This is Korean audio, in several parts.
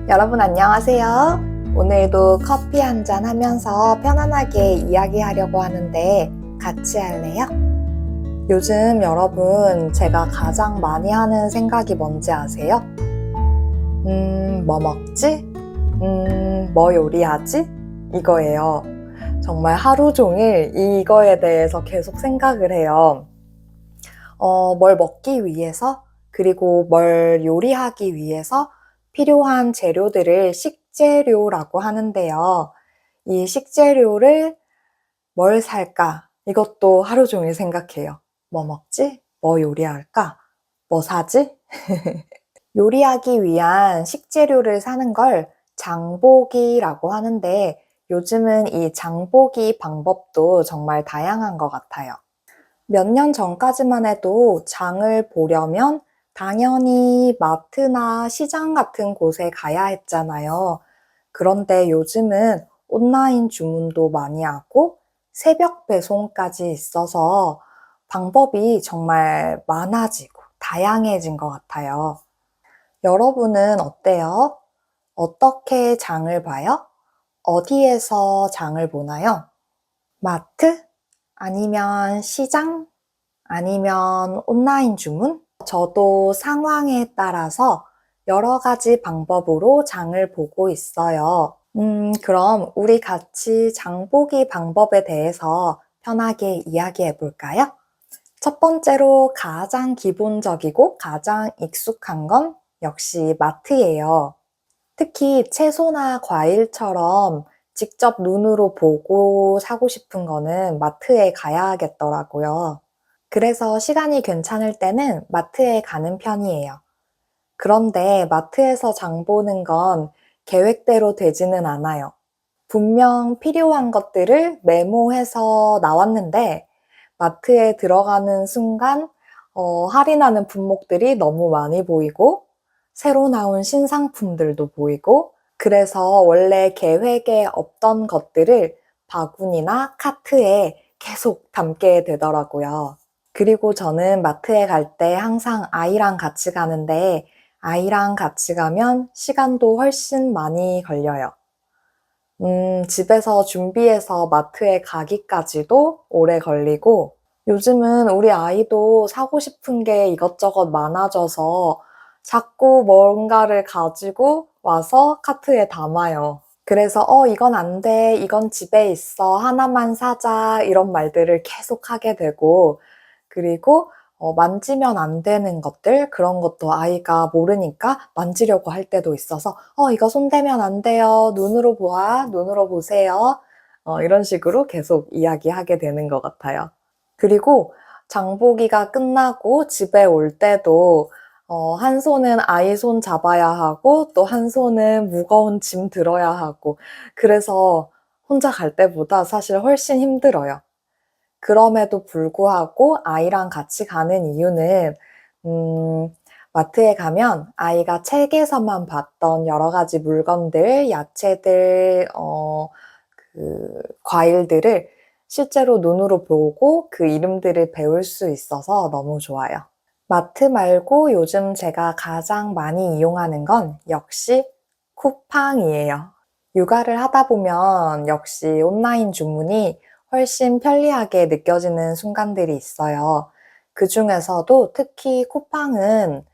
여러분 안녕하세요. 오늘도 커피 한잔 하면서 편안하게 이야기하려고 하는데 같이 할래요? 요즘 여러분 제가 가장 많이 하는 생각이 뭔지 아세요? 뭐 먹지? 뭐 요리하지? 이거예요. 정말 하루 종일 이거에 대해서 계속 생각을 해요. 뭘 먹기 위해서, 그리고 뭘 요리하기 위해서 필요한 재료들을 식재료라고 하는데요. 이 식재료를 뭘 살까? 이것도 하루 종일 생각해요. 뭐 먹지? 뭐 요리할까? 뭐 사지? 요리하기 위한 식재료를 사는 걸 장보기라고 하는데 요즘은 이 장보기 방법도 정말 다양한 것 같아요. 몇 년 전까지만 해도 장을 보려면 당연히 마트나 시장 같은 곳에 가야 했잖아요. 그런데 요즘은 온라인 주문도 많이 하고 새벽 배송까지 있어서 방법이 정말 많아지고 다양해진 것 같아요. 여러분은 어때요? 어떻게 장을 봐요? 어디에서 장을 보나요? 마트? 아니면 시장? 아니면 온라인 주문? 저도 상황에 따라서 여러 가지 방법으로 장을 보고 있어요. 그럼 우리 같이 장 보기 방법에 대해서 편하게 이야기해 볼까요? 첫 번째로 가장 기본적이고 가장 익숙한 건 역시 마트예요. 특히 채소나 과일처럼 직접 눈으로 보고 사고 싶은 거는 마트에 가야겠더라고요. 그래서 시간이 괜찮을 때는 마트에 가는 편이에요. 그런데 마트에서 장 보는 건 계획대로 되지는 않아요. 분명 필요한 것들을 메모해서 나왔는데 마트에 들어가는 순간 할인하는 품목들이 너무 많이 보이고 새로 나온 신상품들도 보이고 그래서 원래 계획에 없던 것들을 바구니나 카트에 계속 담게 되더라고요. 그리고 저는 마트에 갈 때 항상 아이랑 같이 가는데 아이랑 같이 가면 시간도 훨씬 많이 걸려요. 집에서 준비해서 마트에 가기까지도 오래 걸리고 요즘은 우리 아이도 사고 싶은 게 이것저것 많아져서 자꾸 뭔가를 가지고 와서 카트에 담아요. 그래서 이건 안 돼. 이건 집에 있어. 하나만 사자. 이런 말들을 계속 하게 되고 그리고 만지면 안 되는 것들 그런 것도 아이가 모르니까 만지려고 할 때도 있어서 이거 손대면 안 돼요. 눈으로 보아. 눈으로 보세요. 이런 식으로 계속 이야기하게 되는 것 같아요. 그리고 장보기가 끝나고 집에 올 때도 한 손은 아이 손 잡아야 하고 또 한 손은 무거운 짐 들어야 하고 그래서 혼자 갈 때보다 사실 훨씬 힘들어요. 그럼에도 불구하고 아이랑 같이 가는 이유는 마트에 가면 아이가 책에서만 봤던 여러 가지 물건들, 야채들, 과일들을 실제로 눈으로 보고 그 이름들을 배울 수 있어서 너무 좋아요. 마트 말고 요즘 제가 가장 많이 이용하는 건 역시 쿠팡이에요. 육아를 하다 보면 역시 온라인 주문이 훨씬 편리하게 느껴지는 순간들이 있어요. 그 중에서도 특히 쿠팡은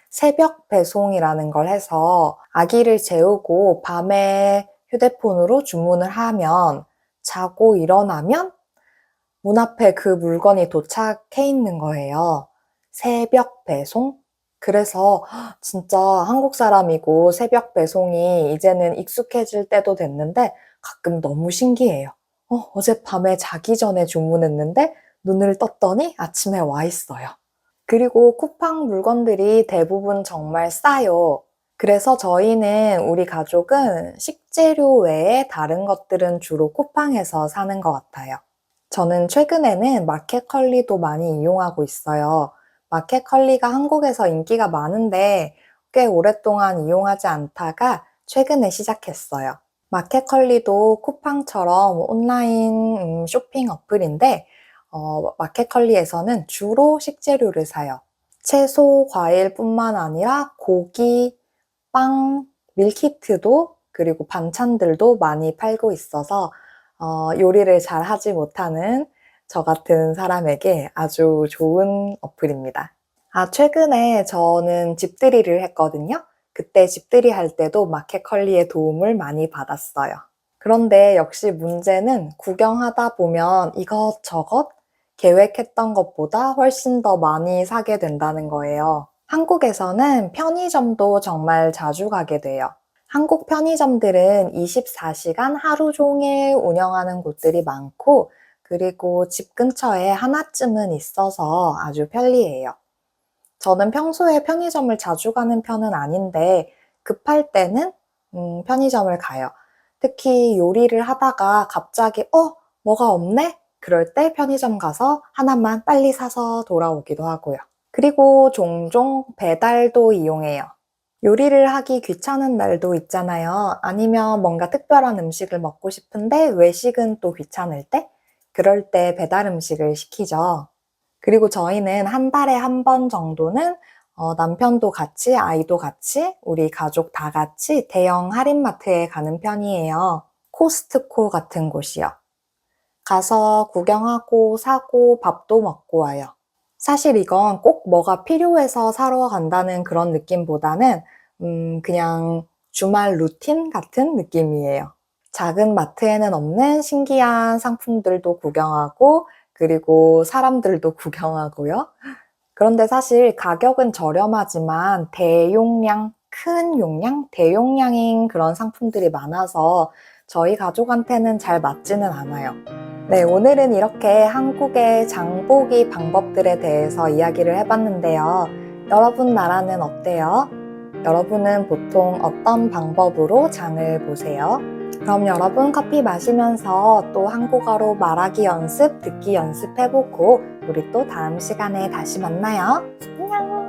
새벽 배송이라는 걸 해서 아기를 재우고 밤에 휴대폰으로 주문을 하면 자고 일어나면 문 앞에 그 물건이 도착해 있는 거예요. 새벽 배송? 그래서 진짜 한국 사람이고 새벽 배송이 이제는 익숙해질 때도 됐는데 가끔 너무 신기해요. 어젯밤에 자기 전에 주문했는데 눈을 떴더니 아침에 와 있어요. 그리고 쿠팡 물건들이 대부분 정말 싸요. 그래서 저희는 우리 가족은 식재료 외에 다른 것들은 주로 쿠팡에서 사는 것 같아요. 저는 최근에는 마켓컬리도 많이 이용하고 있어요. 마켓컬리가 한국에서 인기가 많은데 꽤 오랫동안 이용하지 않다가 최근에 시작했어요. 마켓컬리도 쿠팡처럼 온라인 쇼핑 어플인데 마켓컬리에서는 주로 식재료를 사요. 채소, 과일뿐만 아니라 고기, 빵, 밀키트도 그리고 반찬들도 많이 팔고 있어서 요리를 잘 하지 못하는 저 같은 사람에게 아주 좋은 어플입니다. 최근에 저는 집들이를 했거든요. 그때 집들이 할 때도 마켓컬리의 도움을 많이 받았어요. 그런데 역시 문제는 구경하다 보면 이것저것 계획했던 것보다 훨씬 더 많이 사게 된다는 거예요. 한국에서는 편의점도 정말 자주 가게 돼요. 한국 편의점들은 24시간 하루 종일 운영하는 곳들이 많고, 그리고 집 근처에 하나쯤은 있어서 아주 편리해요. 저는 평소에 편의점을 자주 가는 편은 아닌데, 급할 때는 편의점을 가요. 특히 요리를 하다가 갑자기 뭐가 없네? 그럴 때 편의점 가서 하나만 빨리 사서 돌아오기도 하고요. 그리고 종종 배달도 이용해요. 요리를 하기 귀찮은 날도 있잖아요. 아니면 뭔가 특별한 음식을 먹고 싶은데 외식은 또 귀찮을 때? 그럴 때 배달 음식을 시키죠. 그리고 저희는 한 달에 한 번 정도는 남편도 같이, 아이도 같이, 우리 가족 다 같이 대형 할인마트에 가는 편이에요. 코스트코 같은 곳이요. 가서 구경하고 사고 밥도 먹고 와요. 사실 이건 꼭 뭐가 필요해서 사러 간다는 그런 느낌보다는 그냥 주말 루틴 같은 느낌이에요. 작은 마트에는 없는 신기한 상품들도 구경하고 그리고 사람들도 구경하고요. 그런데 사실 가격은 저렴하지만 대용량, 큰 용량, 대용량인 그런 상품들이 많아서 저희 가족한테는 잘 맞지는 않아요. 네, 오늘은 이렇게 한국의 장보기 방법들에 대해서 이야기를 해봤는데요. 여러분 나라는 어때요? 여러분은 보통 어떤 방법으로 장을 보세요? 그럼 여러분 커피 마시면서 또 한국어로 말하기 연습, 듣기 연습해보고 우리 또 다음 시간에 다시 만나요. 안녕!